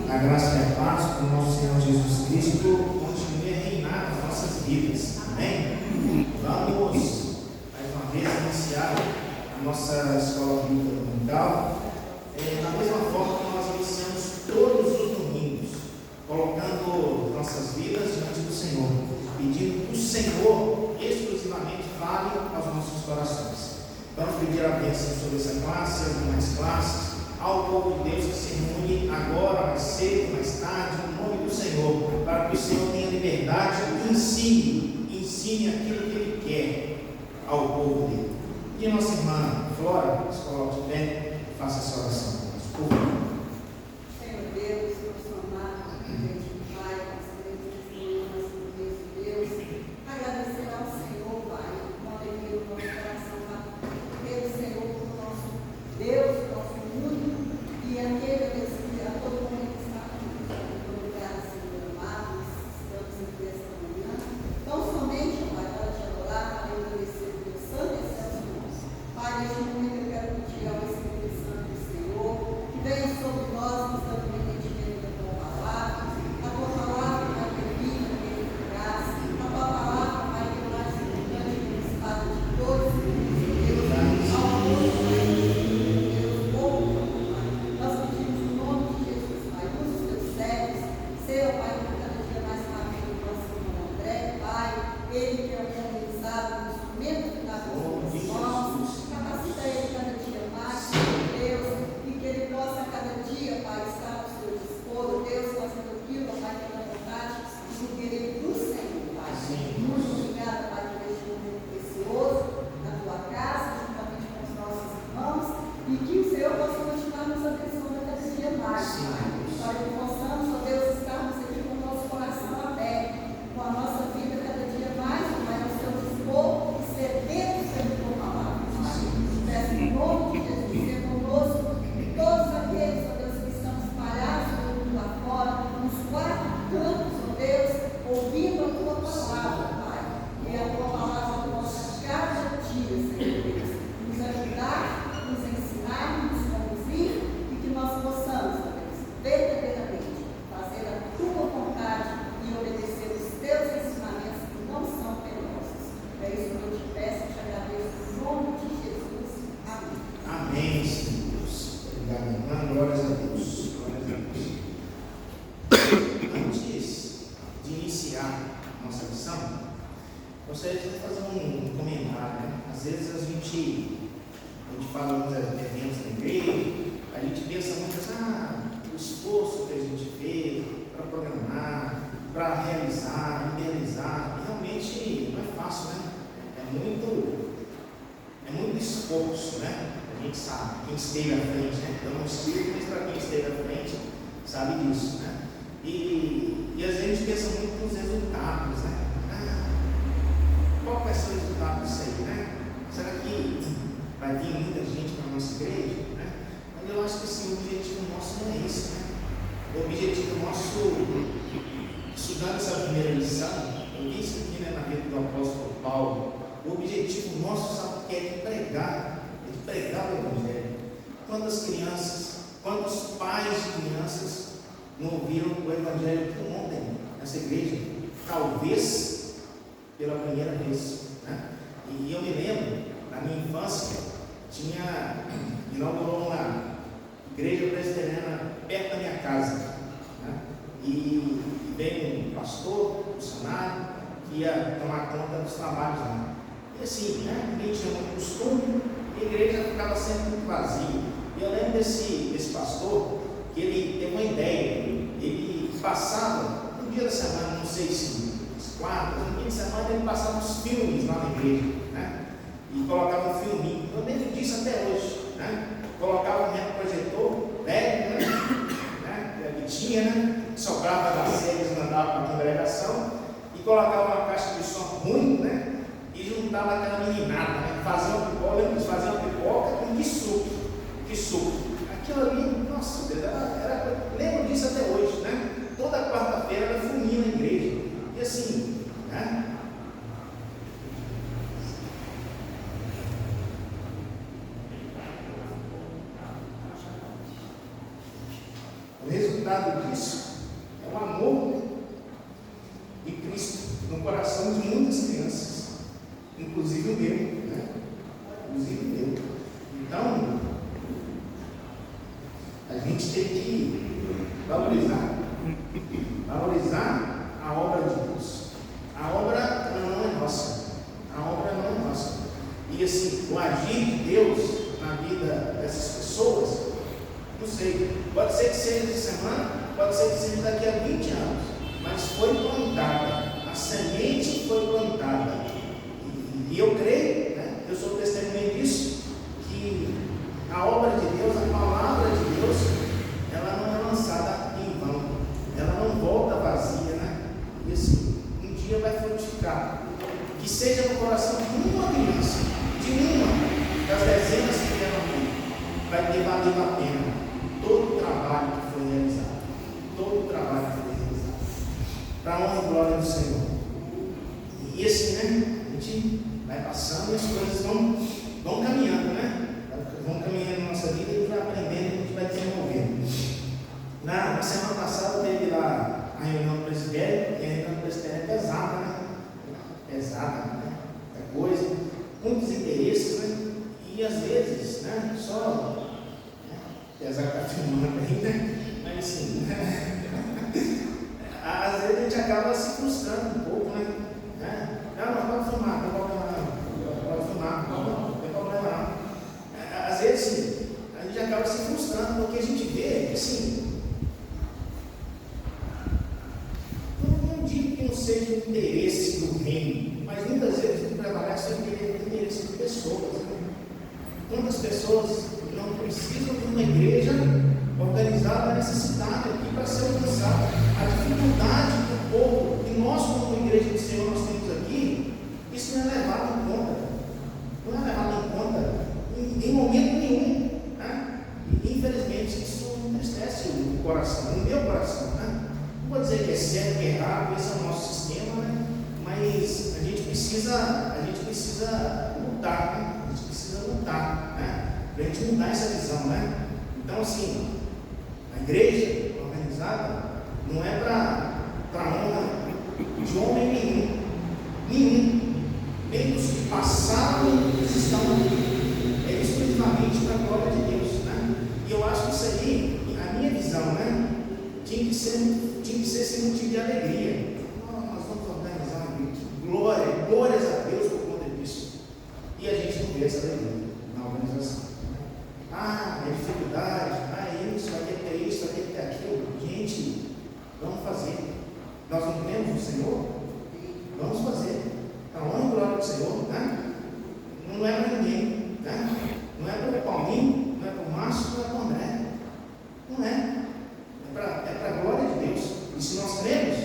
A graça e a paz do nosso Senhor Jesus Cristo continue a reinar nas nossas vidas. Amém? Vamos, mais uma vez, iniciar a nossa escola bíblica dominical da mesma forma que nós iniciamos todos os domingos, colocando nossas vidas diante do Senhor, pedindo que o Senhor exclusivamente fale aos nossos corações. Vamos pedir a bênção sobre essa classe, as demais classes, ao povo de Deus que se reúne agora, mais cedo, mais tarde, no nome do Senhor, para que o Senhor tenha liberdade e ensine aquilo que Ele quer ao povo dele. E a nossa irmã Flora, se coloque de pé, faça essa oração conosco, por favor. Senhor Deus, nosso amado, Pai, nosso Deus, agradecer ao Senhor, Pai, com alegria no nosso coração, pelo Senhor, nosso Deus, nosso mundo, e aquele a todo momento está conosco. Muito obrigada, Senhor amado, estamos aqui esta manhã, não somente, Pai, para te adorar, para agradecer o teu santo e excelso nome. Pai, neste momento eu quero pedir ao Espírito Santo do Senhor, que venha sobre nós, que estamos no entendimento da tua palavra, Pai, que é vida, que é eficaz, a tua palavra, Pai, que é mais importante que a espada de todos os Deus, ao amor do Deus, bom, Pai. Nós pedimos no nome de Jesus, Pai, usa os teus servos, seja, Pai, cada dia mais rápido do nosso irmão André, Pai, ele que é organizado no instrumento que dá para as mãos, capacita ele cada dia mais, Deus, e que ele possa cada dia, Pai, estar ao seu dispor, Deus, fazendo aquilo, Pai, que é da vontade e do querer do Senhor, Pai. Muito obrigada, Pai, por este momento precioso na tua casa, juntamente com os nossos irmãos, e que o Senhor possa continuar nos abençoando cada dia mais, Pai, para que possamos, ó Deus, estarmos aqui com o nosso coração aberto, com a nossa vida cada dia mais, Pai, ao seu dispor e sedentos pela tua palavra, Pai. Peço em nome de Jesus, seja conosco e todos aqueles, ó Deus, que estão espalhados pelo mundo lá fora, nos quatro cantos, ó Deus, ouvindo a tua palavra, Pai. E a tua palavra possa cada dia, Senhor Deus, nos ajudar, nos ensinar, nos conduzir e que nós possamos, ó Deus, verdadeiramente fazer a tua vontade e obedecer os teus ensinamentos que não são penosos. É isso que eu te peço e te agradeço em nome de Jesus. Amém. Amém, Senhor Deus. Obrigado, irmã. Glórias a Deus. Glórias a Deus. Antes de iniciar a nossa lição, gostaria de fazer um comentário, né? Às vezes a gente fala alguns eventos na igreja, a gente pensa muito assim, o esforço que a gente fez para programar, para realizar, idealizar, realmente não é fácil, né? É muito esforço, né? A gente sabe, quem esteve à frente, né? Eu não sei, mas para quem esteve à frente sabe disso, né? E às vezes a gente pensa muito nos resultados, né? Qual vai ser o resultado disso aí, né? Será que vai vir muita gente para a nossa igreja, né? Mas eu acho que assim, o objetivo nosso não é esse, né? O objetivo nosso, estudando essa primeira lição, eu disse aqui, né, na vida do apóstolo Paulo, o objetivo nosso, sabe o que é? Pregar o Evangelho. Quantas crianças, quantos pais de crianças não ouviram o Evangelho ontem nessa igreja? Talvez pela primeira vez, né? E eu me lembro, na minha infância, inaugurou uma igreja presbiteriana perto da minha casa, né? E veio um pastor, um funcionário, que ia tomar conta dos trabalhos lá. E assim, né? Ninguém tinha muito costume, a igreja ficava sempre muito vazia. E eu lembro desse pastor, que ele teve uma ideia, ele passava, um dia da semana, não sei se quartas, no dia de semana, ele passava uns filmes lá na igreja, né? E colocava um filminho. Eu lembro disso até hoje, né? Colocava um retroprojetor velho, né? Que tinha, né? Que sobrava das séries, mandava para a congregação, e colocava uma caixa de som ruim, né? E juntava aquela meninada, né? Fazia uma pipoca, lembra disso? Fazia uma pipoca com que suco. Aquilo ali, nossa, lembro disso até hoje, né? Toda quarta-feira era filminho na igreja. E assim, né? O resultado disso é o amor de Cristo no coração de muitas crianças, inclusive o meu, né? Inclusive o meu. Então, a gente tem que valorizar a obra de Deus. A obra não é nossa. A obra não é nossa. E assim, o agir de Deus na vida dessas pessoas, não sei, pode ser que seja essa semana, pode ser que seja daqui a 20 anos, mas foi plantada, a semente foi plantada. E eu creio, né, eu sou testemunha disso, que a obra de Deus, a palavra de Deus, ela não é lançada em vão, ela não volta vazia, né? E assim, um dia vai frutificar. Que seja no coração de uma criança, de uma das dezenas que vieram aqui, vai ter valido a pena todo o trabalho que foi realizado. Todo o trabalho que foi realizado. Para a honra e glória do Senhor. E assim, né? A gente vai passando e as coisas vão caminhando, né? Vão caminhando na nossa vida e a gente vai aprendendo, a gente vai desenvolvendo. Na semana passada teve lá a reunião do presbitério, e a reunião do presbitério é pesada, né? Pesada, né? É coisa, muitos interesses, né? E às vezes, né? Só, apesar que está filmando aí, né? Mas assim, né? Às vezes a gente acaba se frustrando um pouco, né? Não pode filmar, não tem problema não. Pode filmar, não tem problema não. Às vezes a gente acaba se frustrando porque a gente vê, assim, não digo que não seja o interesse do reino, mas muitas vezes tem que trabalhar sem interesse de pessoas. Né? Quantas pessoas não precisam de uma igreja organizada a necessidade aqui para ser alcançada? A dificuldade do povo, que nós como igreja do Senhor nós temos aqui, isso não é levado em conta. Não é levado em conta em momento nenhum. Né? E infelizmente isso entristece o coração, o meu coração. Né? Não vou dizer que é certo, que é errado, esse é o nosso sistema, né? Mas a gente precisa lutar, né? A gente precisa lutar, né? Para a gente mudar essa visão, né? Então, assim, a igreja organizada não é para honra de homem nenhum, nem dos que passaram e estão aqui, é exclusivamente para a glória de Deus, né? E eu acho que isso aí, a minha visão, né? Tinha que ser esse motivo de alegria. Nós vamos organizar uma igreja, glórias a Deus por conta disso. E a gente não vê essa alegria na organização. É dificuldade, isso, vai ter que ter isso, vai ter que ter aquilo. Gente, vamos fazer. Nós não temos o Senhor? Vamos fazer. Para a honra e glória do Senhor, né? Não é para ninguém, né? Não é para o Paulinho, não é para o Márcio, não é para o André. Não é. É para a glória de Deus. E se nós cremos,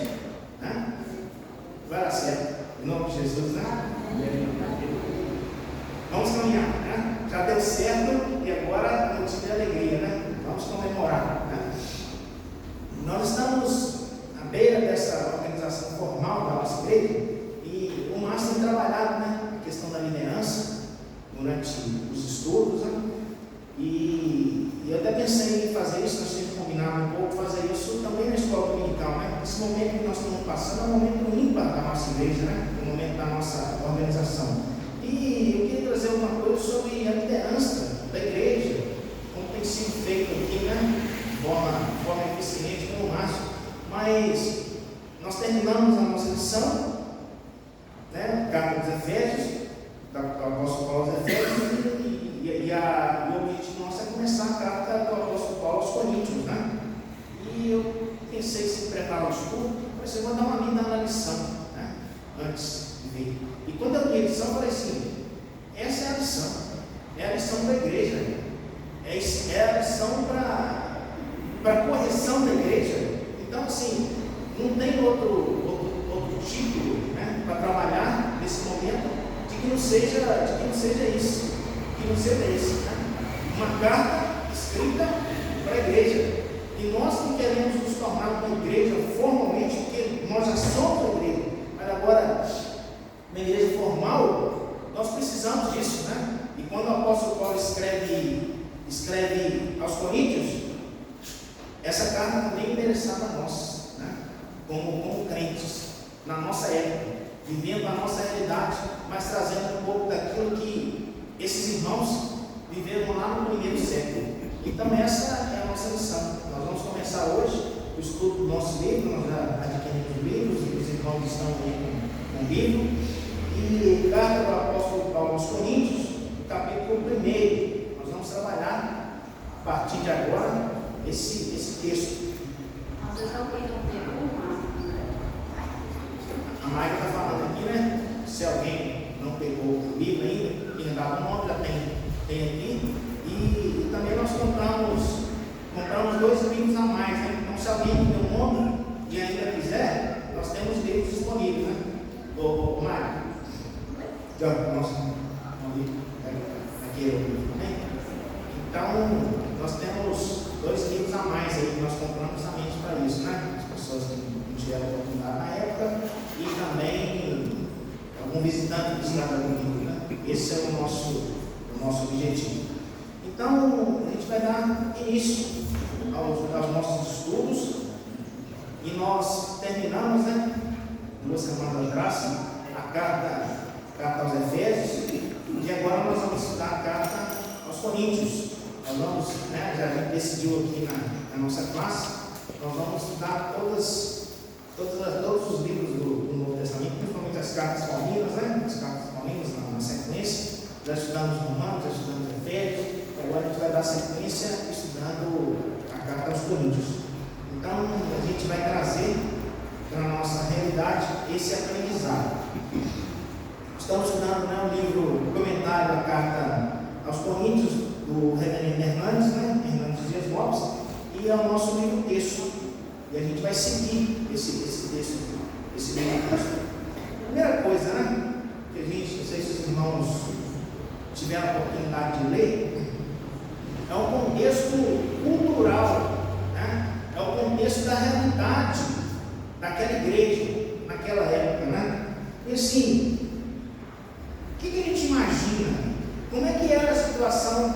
né? Vai dar certo. Em nome de Jesus, né? Vamos caminhar, né? Já deu certo e agora não tive alegria, né? Vamos comemorar, né? Nós estamos à beira dessa organização formal da nossa igreja e o Márcio tem trabalhado, né? A questão da liderança durante os estudos, né? E eu até pensei em fazer isso, nós tínhamos combinado um pouco fazer isso também na escola dominical, né? Esse momento que nós estamos passando é um momento ímpar da nossa igreja, né? O momento da nossa organização. E eu queria trazer uma coisa sobre a liderança da igreja, como tem sido feito aqui, né? De forma eficiente com o Márcio. Mas nós terminamos a nossa lição, né? Carta dos Efésios, do apóstolo Paulo aos Efésios, e o objetivo nosso é começar a carta do apóstolo Paulo aos Coríntios, né? E eu pensei, se preparar o estudo, eu vou dar uma lida na lição, né? Antes de vir. E quando eu li a lição, eu falei assim: essa é a lição, da igreja, é a lição para a correção da igreja. Então, assim, não tem outro título, né, para trabalhar nesse momento de que não seja isso, que não seja esse, né? Uma carta escrita para a igreja. E nós que queremos nos tornar uma igreja formalmente, porque nós já somos a igreja, mas agora, uma igreja formal, nós precisamos disso, né? E quando o apóstolo Paulo escreve aos Coríntios, essa carta também é endereçada a nós, né? Como crentes, na nossa época, vivendo a nossa realidade, mas trazendo um pouco daquilo que esses irmãos viveram lá no primeiro século. Então essa é a nossa lição. Nós vamos começar hoje o estudo do nosso livro. Nós já adquirimos livros, e os irmãos estão aí com o livro, e carta do apóstolo Paulo aos Coríntios, capítulo 1. Nós vamos trabalhar a partir de agora esse texto. Às vezes alguém não pegou, A Maia está falando aqui, né? Se alguém não pegou o livro ainda, que ainda dá um nome, já tem aqui. E também nós compramos 2 livros a mais, né? Então, se alguém não tem um nome e ainda quiser, nós temos livros disponíveis, né? Ô Mário, nossa, aqui é o livro também. Então, nós temos 2 livros a mais aí que nós compramos somente para isso, né? As pessoas que não tiveram oportunidade na época e também algum visitante que está no livro, né? Esse é o nosso objetivo. Então, a gente vai dar início aos nossos estudos e nós terminamos, né? 2 semanas atrás, a carta aos Efésios, e agora nós vamos estudar a carta aos Coríntios. Nós vamos, né, já a gente decidiu aqui na nossa classe, nós vamos estudar todos os livros do Novo Testamento, principalmente as cartas paulinas, né? As cartas paulinas na sequência. Já estudamos Romanos, já estudamos Efésios, agora a gente vai dar sequência estudando a carta aos Coríntios. Então a gente vai trazer para a nossa realidade esse aprendizado. Estamos estudando, né, o livro, o comentário da carta aos Coríntios, do reverendo Hernandes, né? Hernandes Dias Lopes, e é o nosso livro texto. E a gente vai seguir esse texto, esse livro texto. Primeira coisa, né? Que a gente, não sei se os irmãos tiveram a oportunidade de ler, é o contexto cultural, né? É o contexto da realidade daquela igreja, naquela época, né? E assim, o que a gente imagina? Como é que era a situação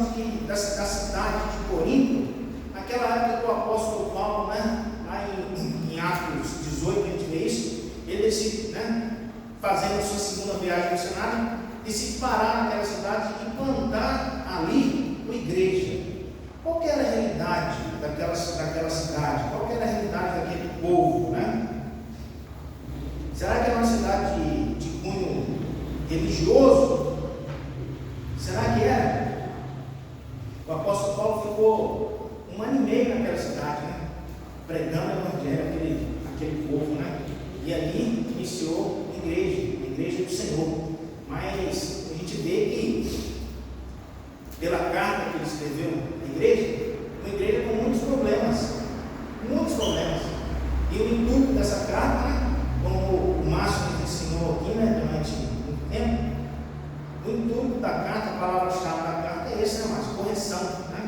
da cidade de Corinto, naquela época do apóstolo Paulo, né? Lá em Atos 18, a gente vê isso, ele né, fazendo a sua segunda viagem missionária, e se parar naquela cidade e plantar ali uma igreja. Qual que era a realidade daquela cidade? Qual que era a realidade daquele povo, né? Será que era uma cidade de cunho religioso? Será que era? O apóstolo Paulo ficou 1 ano e meio naquela cidade, né? Pregando o evangelho àquele povo, né? E ali iniciou a igreja do Senhor. Mas a gente vê que, pela carta que ele escreveu à igreja, uma igreja com muitos problemas. E o intuito dessa carta, né, como o Márcio nos ensinou aqui, né, durante muito tempo, o intuito da carta, a palavra-chave da carta é esse, né, Márcio? Correção, né?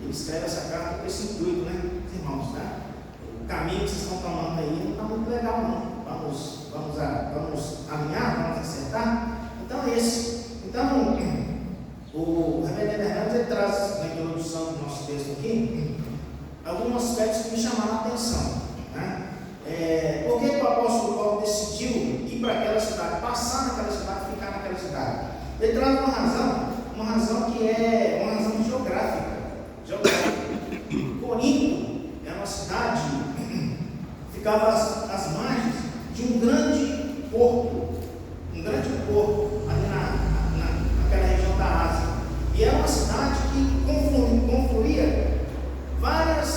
Ele escreve essa carta com esse intuito, né, irmãos, né? O caminho que vocês estão tomando aí não está muito legal, não. Vamos alinhar, vamos acertar. Então é esse. Então, o reverendo Hernandes ele traz na introdução do nosso texto aqui alguns aspectos que me chamaram a atenção, né? Por que o apóstolo Paulo decidiu ir para aquela cidade, passar naquela cidade, ficar naquela cidade? Ele traz uma razão que é uma razão geográfica. Corinto é uma cidade que ficava às margens de um grande porto ali naquela região da Ásia. E era uma cidade que confluía várias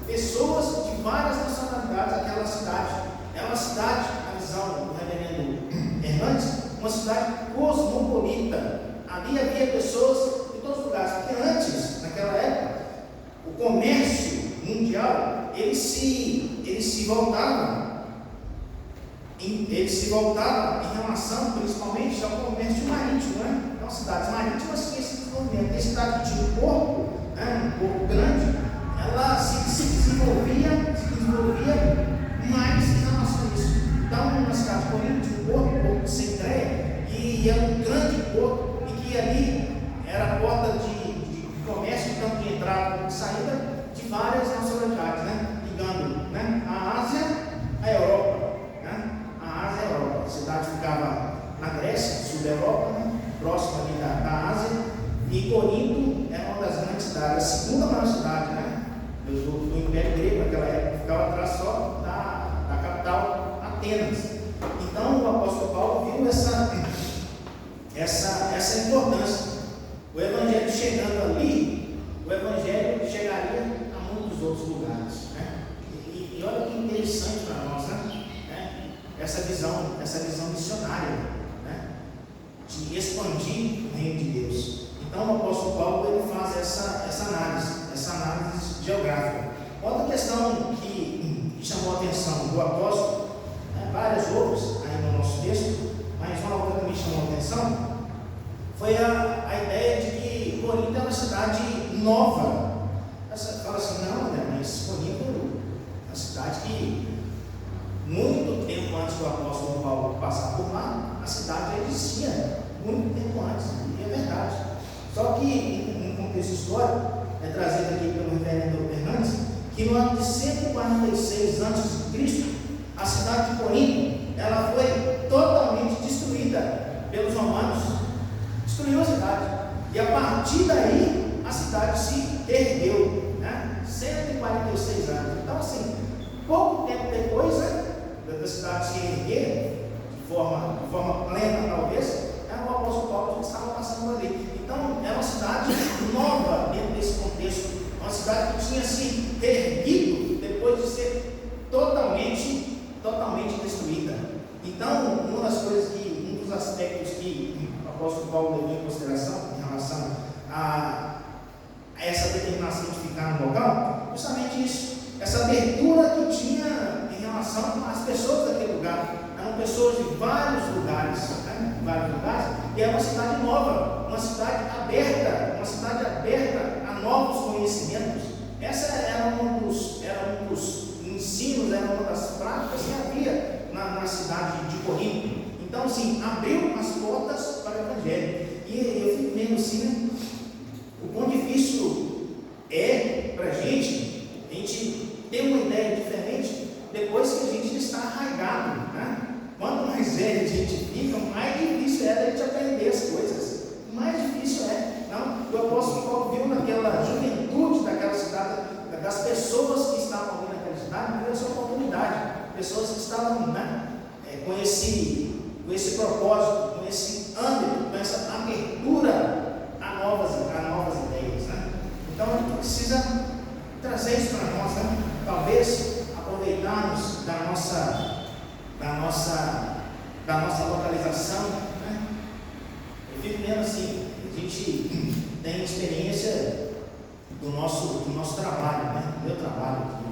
pessoas de várias nacionalidades. Aquela cidade era uma cidade, na visão do reverendo Hernandes, uma cidade cosmopolita. Ali havia pessoas de todos os lugares, porque antes, naquela época, o comércio mundial ele se voltava em relação principalmente ao comércio marítimo, né? Então, cidades marítimas tinham esse desenvolvimento. A cidade que tinha um porto, né, um porto grande, ela se desenvolvia mais em relação a isso. Então, na cidade de Corinto tinha um porto de Centreia, e era um grande porto, e que ali era a porta de comércio, então, de entrada e saída de várias nacionalidades, né? pequenas. Então o apóstolo Paulo viu essa importância. O evangelho chegando ali, o evangelho chegaria a muitos outros lugares, né? E olha que interessante para nós, né? Essa visão missionária, né? De expandir o reino de Deus. Então o apóstolo Paulo ele faz essa análise geográfica. Outra questão que chamou a atenção do apóstolo, né, várias outras aí no nosso texto, mas uma outra que me chamou a atenção foi a ideia de que Corinto é uma cidade nova. Você fala assim, não, né, mas Corinto é uma cidade que muito tempo antes do apóstolo Paulo passar por lá, a cidade já existia muito tempo antes, e é verdade. Só que, no contexto histórico, é trazido aqui pelo reverendo Fernandes, que no ano de 146 a.C., a cidade de Corinto, ela foi totalmente destruída pelos romanos. Destruiu a cidade. E a partir daí, a cidade se ergueu, né? 146 anos. Então, assim, pouco tempo depois, né, da cidade se erguer, de forma plena, talvez, o apóstolo Paulo já estava passando ali. Então, é uma cidade nova dentro desse contexto, uma cidade que tinha se erguido depois de ser totalmente destruída. Então, uma das coisas um dos aspectos que o apóstolo Paulo levou em consideração em relação a essa determinação de ficar no local, justamente isso, essa abertura que tinha em relação às pessoas daquele lugar. Eram pessoas de vários lugares, né? E é uma cidade nova, uma cidade aberta a novos conhecimentos. Essa era um dos ensinos, era uma das práticas que havia na cidade de Corinto. Então, assim, abriu as portas para o Evangelho. E eu fico vendo assim, né, o quão difícil é para a gente ter uma ideia diferente depois que a gente está arraigado, né? Quanto mais velho a gente fica, mais difícil é a gente aprender as coisas. Mais difícil é. Não? O apóstolo Paulo viu naquela juventude daquela cidade, das pessoas que estavam ali naquela cidade, viu essa oportunidade. Pessoas que estavam, né, com esse propósito, com esse âmbito, com essa abertura a novas ideias, né? Então a gente precisa trazer isso para nós, né? Talvez aproveitarmos da nossa localização, né? Eu fico vendo assim, a gente tem experiência do nosso trabalho, né? Do meu trabalho aqui, né?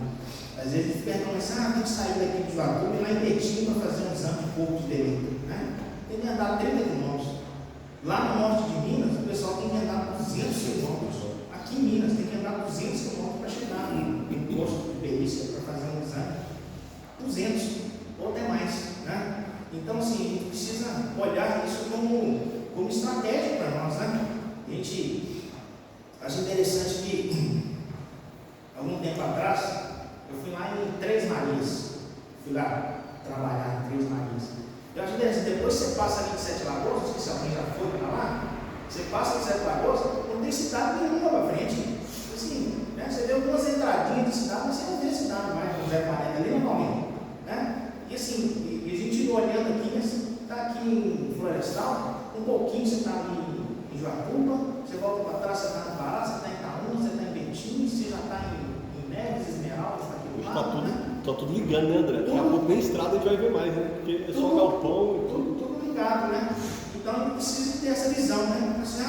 Às vezes a gente pergunta assim, tem que sair daqui de Juazeiro e lá em Betim para fazer um exame de corpo de delito, né? Tem que andar 30 quilômetros. Lá no norte de Minas, o pessoal tem que andar 200 quilômetros. Aqui em Minas tem que andar 200 quilômetros para chegar no posto de perícia para fazer um exame. 200 ou até mais, né? Então, assim, a gente precisa olhar isso como estratégia para nós, né? A gente acha interessante que algum tempo atrás eu fui lá em Três Marias, fui lá trabalhar em Três Marias. Eu acho interessante, depois você passa ali de Sete Lagoas, não sei se alguém já foi para lá, você passa de Sete Lagoas, não tem cidade nenhuma para frente. Assim, né? Você vê algumas entradinhas de cidade, mas você não vê cidade mais, no Zé Planeta ali normalmente, né? E assim, a gente olhando aqui, você está aqui em Florestal, um pouquinho você está ali em Juaruba, você volta para trás, você está no Pará, você está em Itaúna, você está em Betim, você já está em Neves, Esmeralda, está aqui do lado, né? Tá tudo ligando, né, André? Daqui a pouco nem estrada a gente vai ver mais, né? Porque é só galpão e tudo ligado, né? Então a gente precisa ter essa visão, né? Assim,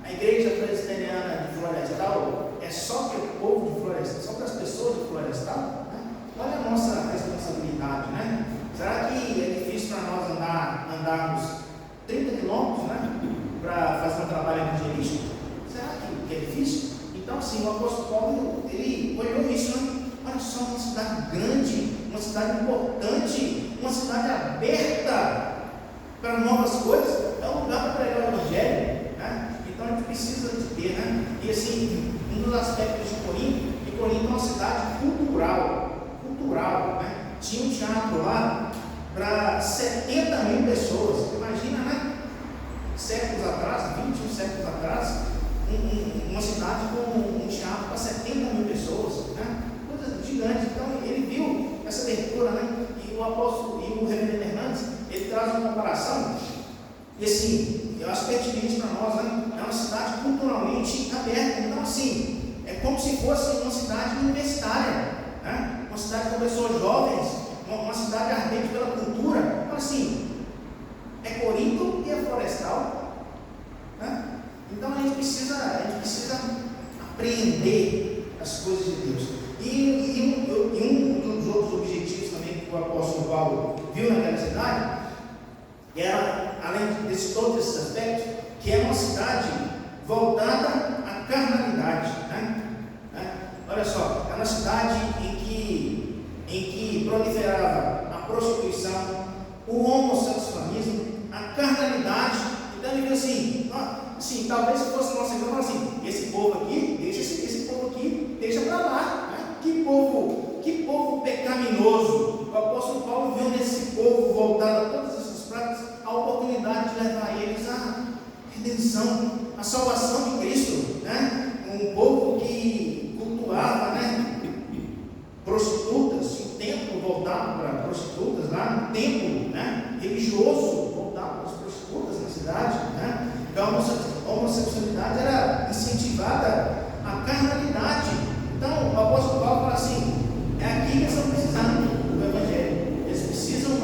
a igreja presbiteriana de Florestal é só para o povo de Florestal, só para as pessoas de Florestal, né? Olha a nossa responsabilidade, né? Será que é difícil para nós andarmos 30 quilômetros, né? Para fazer um trabalho evangelístico? Será que é difícil? Então, assim, o apóstolo Paulo, ele olhou isso, né? Olha só, uma cidade grande, uma cidade importante, uma cidade aberta para novas coisas, é um lugar para pregar o Evangelho, né? Então a gente precisa de ter, né? E assim, um dos aspectos de Corinto é uma cidade cultural, né? Tinha um teatro lá para 70 mil pessoas, imagina, né? Séculos atrás, 21 séculos atrás, uma cidade com um teatro para 70 mil pessoas, né? Coisa gigante. Então ele viu essa abertura, né? E o apóstolo, comparação, e assim, eu acho pertinente para nós, né? É uma cidade culturalmente aberta. Então, assim, é como se fosse uma cidade universitária, né? Uma cidade com pessoas jovens, uma cidade ardente pela cultura. Então, assim, é Corinto e é Florestal, né? Então, a gente precisa apreender as coisas de Deus. E um dos outros objetivos também que o apóstolo Paulo viu naquela cidade era, além de todos esses aspectos, que é uma cidade voltada à carnalidade, né? Olha só, é uma cidade em que proliferava a prostituição, o homossexualismo, a carnalidade. Então ele viu assim, talvez se fosse nossa igreja, assim, esse povo aqui, deixa esse povo aqui, deixa para lá, né? Que povo pecaminoso. O apóstolo Paulo viu nesse povo voltado a todas essas práticas a oportunidade de levar eles à redenção, à salvação de Cristo, né? Um povo que cultuava, né? Prostitutas, um templo voltado para prostitutas, lá um templo, né? Religioso voltado para as prostitutas na cidade, né? Então a homossexualidade era incentivada à carnalidade. Então o apóstolo Paulo fala assim: é aqui que eles estão precisando do Evangelho, eles precisam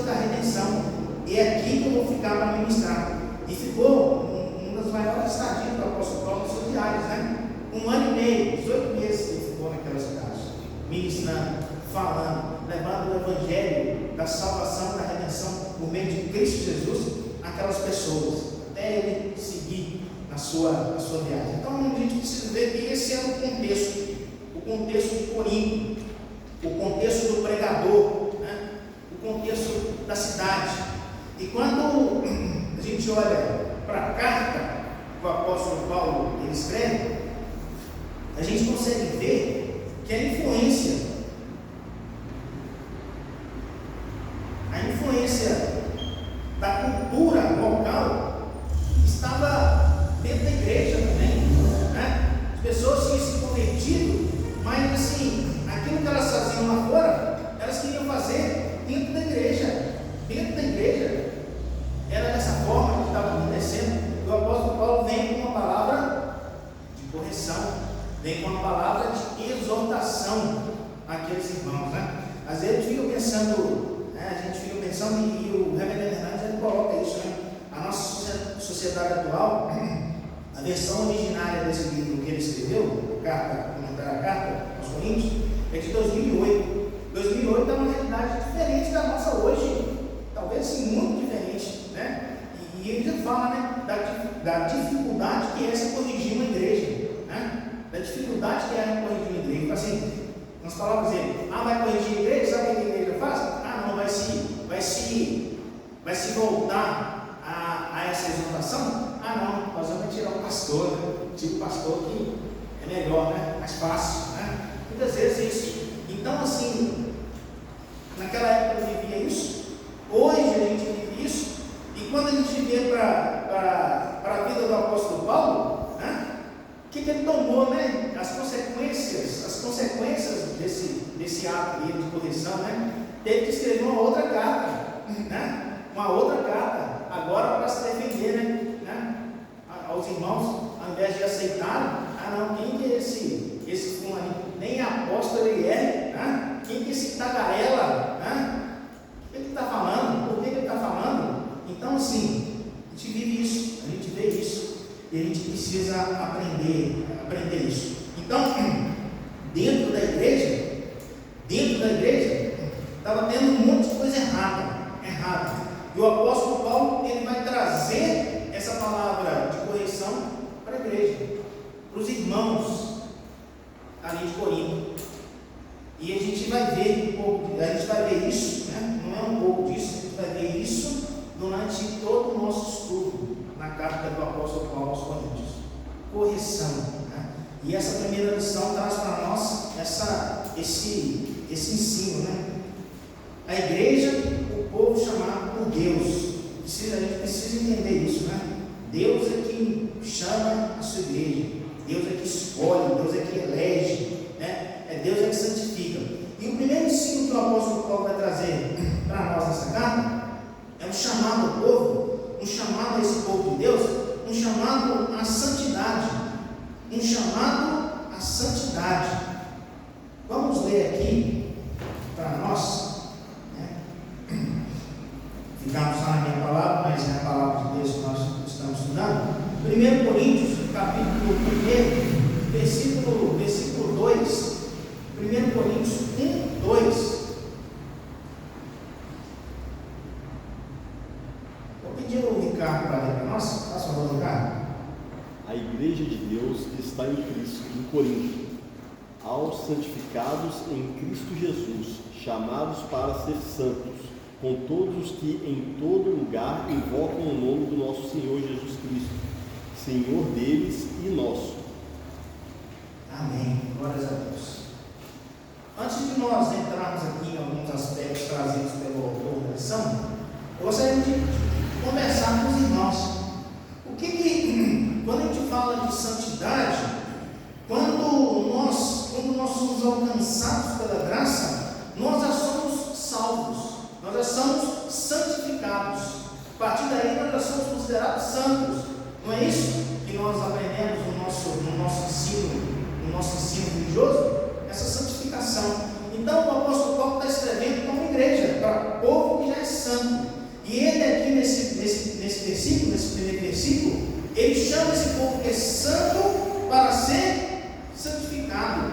da redenção, e é aqui que eu vou ficar para ministrar. E ficou uma das maiores estadias do apóstolo Paulo nos seus diários, né? 1 ano e meio, 18 meses ele ficou naquela cidade, ministrando, falando, levando o Evangelho da salvação, da redenção por meio de Cristo Jesus àquelas pessoas, até ele seguir na sua viagem. Então a gente precisa ver que esse é o contexto de Corinto, o contexto do pregador, né? O contexto da cidade. E quando a gente olha para a carta que o apóstolo Paulo ele escreve, a gente consegue ver que a influência da cultura local estava dentro da igreja também, né? As pessoas tinham se convertido, mas assim, aquilo que elas faziam lá fora, elas queriam fazer dentro da igreja. Dentro da igreja era dessa forma que estava acontecendo. O apóstolo Paulo vem com uma palavra de correção, vem com uma palavra de exortação àqueles irmãos, né? Às vezes a gente fica pensando, e o reverendo Hernandes ele coloca isso, né? A nossa sociedade atual, a versão originária desse livro que ele escreveu, comentar a carta aos Coríntios, é de 2008. 2008 é uma realidade diferente da nossa hoje, talvez sim, muito diferente, né? E ele já fala, né, da dificuldade que é se corrigir uma igreja, né? Da dificuldade que é corrigir uma igreja. Assim, nas palavras dele, vai corrigir a igreja, sabe o que a igreja faz? Não, vai se voltar a essa exortação? Não, nós vamos tirar o pastor, né? Tira o pastor que é melhor, né? Mais fácil, né? Muitas vezes isso. Então, assim, naquela época eu vivia isso, hoje a gente vive isso, e quando a gente vê para a vida do apóstolo Paulo, né? O que ele tomou, né? As consequências desse ato dele de correção, né? Teve que escrever uma outra carta, né? Uma outra carta, agora para se defender, né? Aos irmãos, ao invés de aceitarem, não, quem que é esse fulano? Nem apóstolo ele é, né? Quem que é esse tagarela, né? O que ele está falando? Por que ele está falando? Então, assim, a gente vive isso, a gente vê isso, e a gente precisa aprender isso. Então, dentro da igreja, estava tendo um monte de coisa errada. E o apóstolo Paulo, ele vai trazer essa palavra de correção para a igreja, para os irmãos ali de Corinto. E a gente vai ver isso, né? Não é um pouco disso, a gente vai ver isso durante todo o nosso estudo na carta do apóstolo Paulo aos Coríntios. Correção, né? E essa primeira lição traz para nós esse ensino, né? A igreja, o povo chamado por Deus, a gente precisa entender isso, né? Deus é quem chama a sua igreja, Deus é que escolhe, Deus é que elege, né? Deus é que santifica. E o primeiro ensino que o apóstolo Paulo vai trazer para nós nessa carta é um chamado ao povo, um chamado a esse povo de Deus, um chamado à santidade, um chamado à santidade. Vamos ler aqui para nós, né? Ficamos só na minha palavra, mas é a palavra de Deus que nós estamos estudando. 1 Coríntios, capítulo 1, versículo 2. 1 Coríntios 1, 2. Vou pedir ao Ricardo para ler para nós. Faz favor, Ricardo. A igreja de Deus que está em Cristo, em Corinto, aos santificados em Cristo Jesus, chamados para ser santos, com todos os que em todo lugar invocam o nome do nosso Senhor Jesus Cristo, Senhor deles e nosso. Amém. Glórias a Deus. Antes de nós entrarmos aqui em alguns aspectos trazidos pelo autor da lição, eu gostaria de conversar com os irmãos. Quando a gente fala de santidade, quando nós somos alcançados pela graça, nós já somos salvos, nós já somos santificados. A partir daí nós já somos considerados santos. Não é isso que nós aprendemos no nosso ensino religioso? Essa santificação. Então o apóstolo Paulo está escrevendo para uma igreja, para o povo que já é santo. E ele aqui nesse versículo, nesse primeiro versículo, ele chama esse povo que é santo para ser santificado.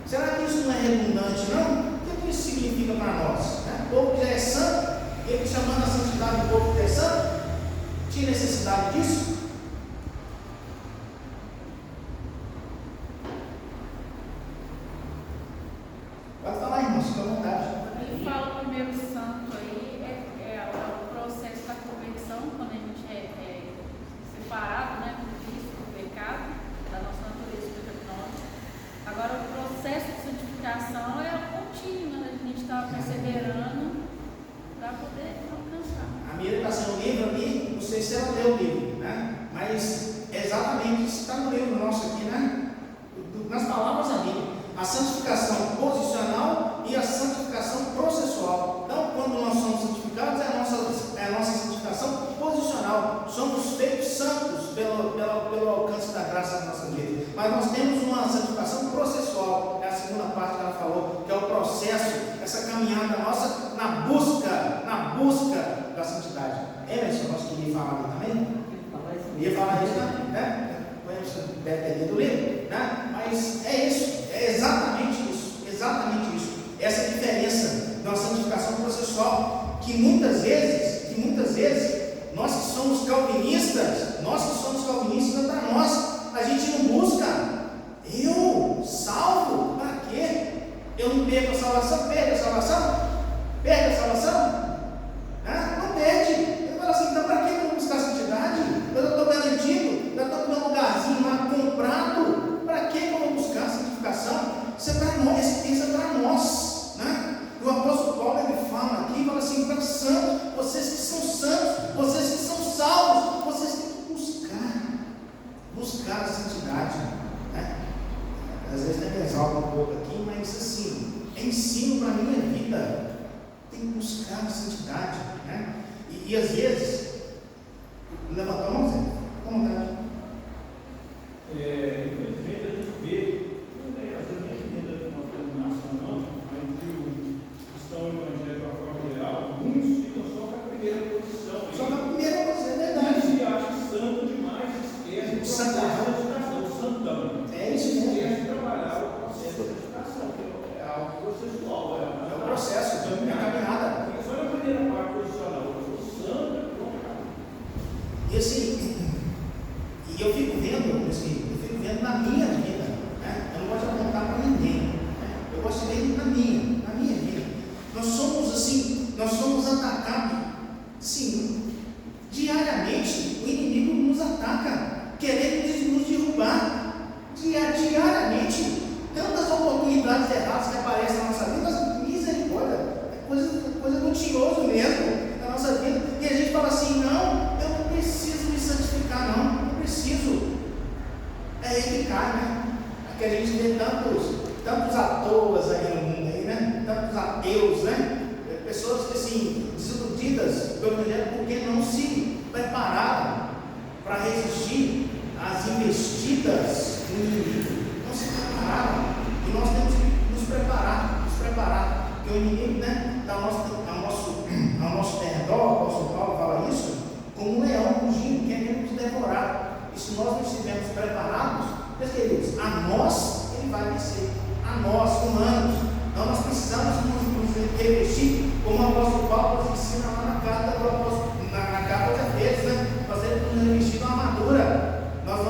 Será que isso não é redundante, não? O que isso significa para nós? O povo que já é santo, ele chamando a santidade do povo que é santo, tinha necessidade disso? Pode falar, irmão, fica à vontade. Ele fala o primeiro santo aí, é o processo da conversão, quando a gente é separado, né, do vício, do pecado, da nossa natureza pecaminosa. Agora, o processo de santificação é contínuo, né? A gente está perseverando para poder alcançar. A Miriam está sendo o livro aqui, não sei se ela leu o livro, né? Mas exatamente isso está no livro nosso aqui, né? Nas palavras da Bíblia. A santificação posicional e a santificação processual. Então, quando nós somos santificados, é a nossa santificação posicional. Somos feitos santos pelo alcance da graça da nossa vida. Mas nós temos uma santificação processual. É a segunda parte que ela falou, que é o processo, essa caminhada nossa na busca da santidade. Emerson, nós queríamos falar ali também? Ia falar isso, né? Deve ter lido o livro, né? Mas é isso, é exatamente isso, essa diferença da santificação processual, que muitas vezes, nós que somos calvinistas, para nós, a gente não busca, eu salvo, para quê? Eu não perco a salvação? Perde a salvação? Não perde. Eu falo assim, então para que eu vou buscar santidade? Eu já estou garantido, já estou com meu lugarzinho lá comprado, para que eu vou buscar santificação? Isso é para nós, né? O apóstolo Paulo ele fala aqui, assim, para santos, vocês que são santos, vocês que são salvos, vocês têm que buscar a santidade, né? Às vezes até me exalta um pouco aqui, mas assim, é ensino para a minha vida. Tem que buscar a santidade, né? E às vezes, levanta a mão, Zé, com vontade. Infelizmente a gente vê, às vezes a gente tenta de uma denominação não, mas o cristão evangélico de uma forma geral, muitos ficam só com a primeira posição. Só com a primeira posição, é verdade. E se acha santo demais, esquece o processo de santificação, o santão. É isso mesmo. Esquece de trabalhar o processo de santificação, que é algo processual. É o processo, é a caminhada. Fica só na primeira parte posicional, eu sou santo, pronto. E assim, eu fico vendo na minha vida, né? Eu não gosto de apontar para ninguém, né? Eu gosto de ver na minha vida. Nós somos atacados, sim, diariamente. O inimigo nos ataca, querendo nos derrubar, diariamente. Tantas oportunidades erradas que aparecem na nossa vida, mas misericórdia, é coisa do tinhoso mesmo na nossa vida. E a gente fala assim, não, eu não preciso me santificar, não preciso. É aí que cai, né? Porque a gente vê tantos à toas aí no mundo, aí, né? Tantos ateus, né? Pessoas que assim, desiludidas o Evangelho porque não se prepararam para resistir às investidas do inimigo. Não se prepararam. E nós temos que nos preparar. Porque o inimigo, né, está ao nosso derredor, o apóstolo Paulo fala isso, como um leão rugindo, querendo nos devorar. E se nós não estivermos preparados, meus queridos, a nós ele vai vencer. A nós, humanos. Então nós precisamos nos revestir, como o apóstolo Paulo nos ensina lá na carta do apóstolo, na carta aos Efésios, né? Nós temos nos revestir uma armadura. Nós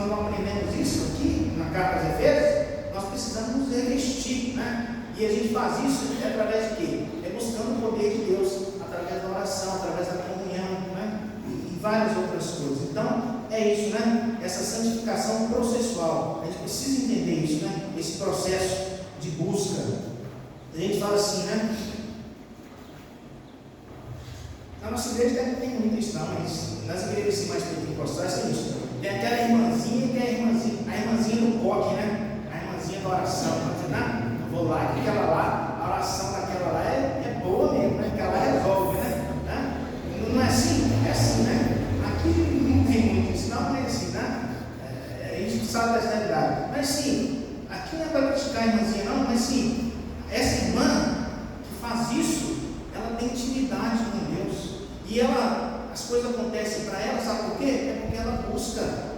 não aprendemos isso aqui na carta aos Efésios. Nós precisamos nos revestir, né? E a gente faz isso através de quê? É buscando o poder de Deus, através da oração, através da comunhão, né? E várias outras coisas. Então, é isso, né? Essa santificação processual. A gente precisa entender isso, né? Esse processo de busca. A gente fala assim, né? Na nossa igreja tem muito isso, não, mas nas igrejas assim, mais pentecostais tem isso. Tem aquela irmãzinha que é a irmãzinha do coque, né? A irmãzinha da oração. Eu vou lá, que aquela lá, a oração daquela lá é boa mesmo, né? Aquela lá resolve, né? Não é assim? É assim, né? Aqui não tem muito isso, não, mas assim, né? A gente sabe dessa realidade. Mas sim, aqui não é para criticar a irmãzinha, não, mas sim, essa irmã que faz isso, ela tem intimidade com Deus. E as coisas acontecem para ela, sabe por quê? É porque ela busca.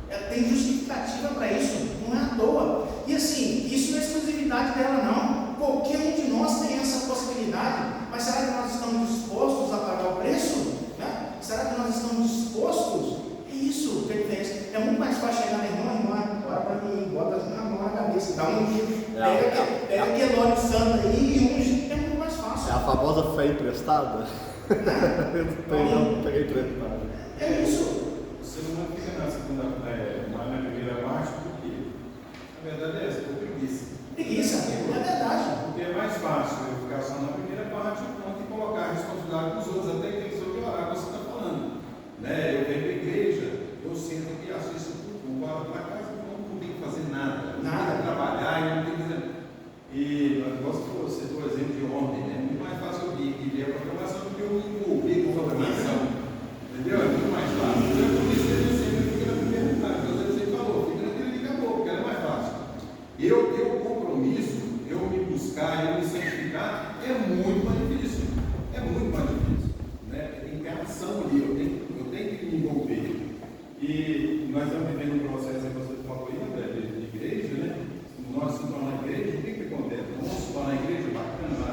Ela tem justificativa para isso, não é à toa. E assim, isso não é exclusividade dela, não. Qualquer um de nós tem essa possibilidade. Mas será que nós estamos dispostos a pagar o preço? Né? Será que nós estamos dispostos? É isso que ele fez. É muito mais fácil chegar na irmã, bora para mim, bota a mão na cabeça, dá um ungido. Pega aquele óleo santo aí e unge. É muito mais fácil. É a famosa fé emprestada? Eu peguei emprestado. É isso. Você não fica na segunda, na primeira parte, porque a verdade é essa, por preguiça. Preguiça, é verdade. Porque é mais fácil eu ficar só na primeira parte do que colocar a responsabilidade nos outros, até que tem que ser o que orar que você está falando. Né? Eu venho para a igreja, eu sinto que assisto tudo, vou para casa, não tem que fazer nada. Não tem que trabalhar, não tem que fazer. E eu gosto que você citou o exemplo de ontem, né? É muito mais fácil eu ver a programação do que eu me envolver com a programação. Entendeu? É muito mais fácil. Então, por isso que a gente sempre fica na primeira metade. Então, você falou, fica naquilo que acabou, porque era mais fácil. Eu ter o compromisso, eu me buscar, eu me santificar, é muito mais difícil. É muito mais difícil. Né? Tem que ter ação ali, eu tenho que me envolver. E nós estamos vivendo um processo, que você falou aí, André, de igreja, né? Nós estamos na igreja, o que acontece? Nós vamos na igreja bacana,